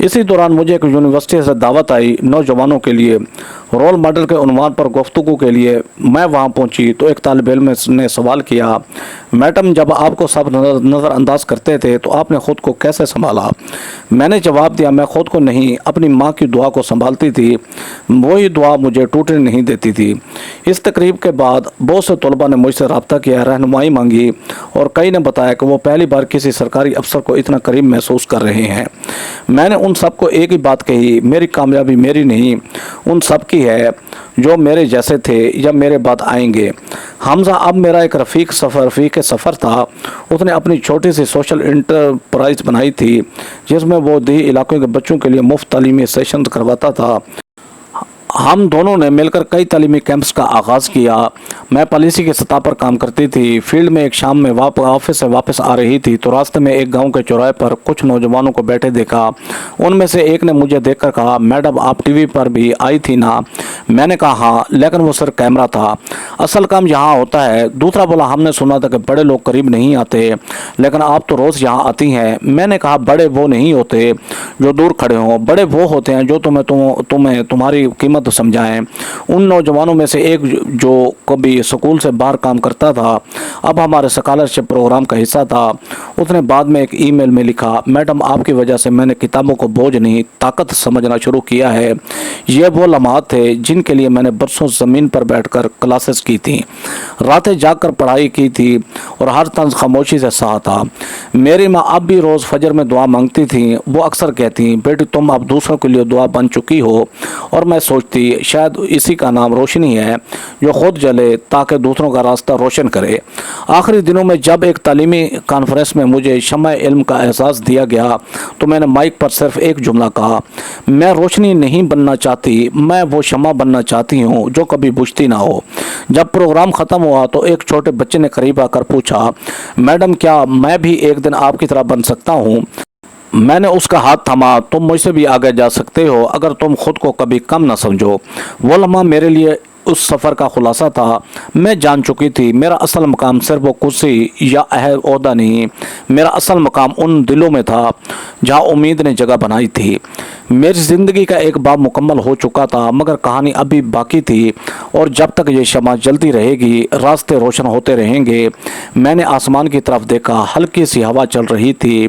इसी दौरान मुझे एक यूनिवर्सिटी से दावत आई नौजवानों के लिए रोल मॉडल के उन्वान पर गुफ्तगू के लिए। मैं वहां पहुंची तो एक तालिब इल्म ने सवाल किया, मैडम जब आपको सब नज़रअंदाज करते थे तो आपने ख़ुद को कैसे संभाला? मैंने जवाब दिया, मैं ख़ुद को नहीं, अपनी माँ की दुआ को संभालती थी। वही दुआ मुझे टूटने नहीं देती थी। इस तकरीब के बाद बहुत से तलबा ने मुझसे रब्ता किया, रहनुमाई मांगी, और कई ने बताया कि वो पहली बार किसी सरकारी अफसर को इतना करीब महसूस कर रहे हैं। मैंने उन सबको एक ही बात कही, मेरी कामयाबी मेरी नहीं, उन सब की है जो मेरे जैसे थे या मेरे बाद आएंगे। हमजा अब मेरा एक रफ़ीक सफ़र था। उसने अपनी छोटी सी सोशल इंटरप्राइज बनाई थी जिसमें वो दी इलाकों के बच्चों के लिए मुफ्त तालीमी सेशन करवाता था। हम दोनों ने मिलकर कई तालीमी कैंप्स का आगाज़ किया। मैं पॉलिसी की सतह पर काम करती थी। फील्ड में एक शाम में ऑफिस से वापस आ रही थी तो रास्ते में एक गांव के चौराहे पर कुछ नौजवानों को बैठे देखा। उनमें से एक ने मुझे देखकर कहा, मैडम आप टीवी पर भी आई थी ना? मैंने कहा हाँ, लेकिन वो सिर्फ कैमरा था, असल काम यहाँ होता है। दूसरा बोला हमने सुना था कि बड़े लोग करीब नहीं आते, लेकिन आप तो रोज़ यहाँ आती हैं। मैंने कहा बड़े वो नहीं होते जो दूर खड़े हों, बड़े वो होते हैं जो तुम्हें तुम्हारी कीमत समझाएं। उन नौजवानों में से एक जो कभी स्कूल से बाहर काम करता था, अब हमारे स्कॉलरशिप प्रोग्राम का हिस्सा था, उसने बाद में एक ईमेल में लिखा, मैडम आपकी वजह से मैंने किताबों को बोझ नहीं ताकत समझना शुरू किया है। ये वो लम्हात थे जिनके लिए मैंने बरसों ज़मीन पर बैठकर क्लासेस की थी, रातें जागकर पढ़ाई की थी और हर तंज खामोशी से सहा था। मेरी माँ अब भी रोज़ फजर में दुआ मांगती थी। वो अक्सर कहती, बेटी तुम अब दूसरों के लिए दुआ बन चुकी हो। और मैं सोचती शायद इसी का नाम रोशनी है, जो खुद जले ताकि दूसरों का रास्ता रोशन करे। आखिरी दिनों में जब एक तालीमी कॉन्फ्रेंस में मुझे शम्मा इल्म का एहसास दिया गया तो मैंने माइक पर सिर्फ एक जुमला कहा, मैं रोशनी नहीं बनना चाहती, मैं वो शम्मा बनना चाहती हूँ जो कभी बुझती ना हो। जब प्रोग्राम ख़त्म हुआ तो एक छोटे बच्चे ने करीब आकर पूछा, मैडम क्या मैं भी एक दिन आपकी तरह बन सकता हूँ? मैंने उसका हाथ थामा, तुम मुझसे भी आगे जा सकते हो अगर तुम खुद को कभी कम ना समझो। वो लम्हा मेरे लिए उस सफ़र का खुलासा था। मैं जान चुकी थी मेरा असल मकाम सिर्फ वो कुर्सी या ओहदा नहीं, मेरा असल मकाम उन दिलों में था जहाँ उम्मीद ने जगह बनाई थी। मेरी ज़िंदगी का एक बाब मुकम्मल हो चुका था, मगर कहानी अभी बाकी थी और जब तक ये शमा जलती रहेगी रास्ते रोशन होते रहेंगे। मैंने आसमान की तरफ देखा, हल्की सी हवा चल रही थी।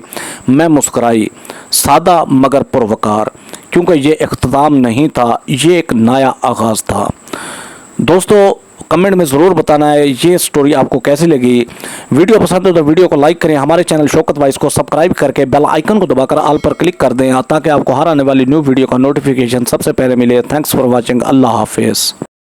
मैं मुस्कुराई, सादा मगर पुरवकार, क्योंकि ये इख्तिताम नहीं था, ये एक नया आगाज़ था। दोस्तों कमेंट में ज़रूर बताना है ये स्टोरी आपको कैसी लगी। वीडियो पसंद हो तो वीडियो को लाइक करें, हमारे चैनल शौकत वाइस को सब्सक्राइब करके बेल आइकन को दबाकर ऑल पर क्लिक कर दें ताकि आपको हर आने वाली न्यू वीडियो का नोटिफिकेशन सबसे पहले मिले। Thanks for watching. अल्लाह हाफिज़।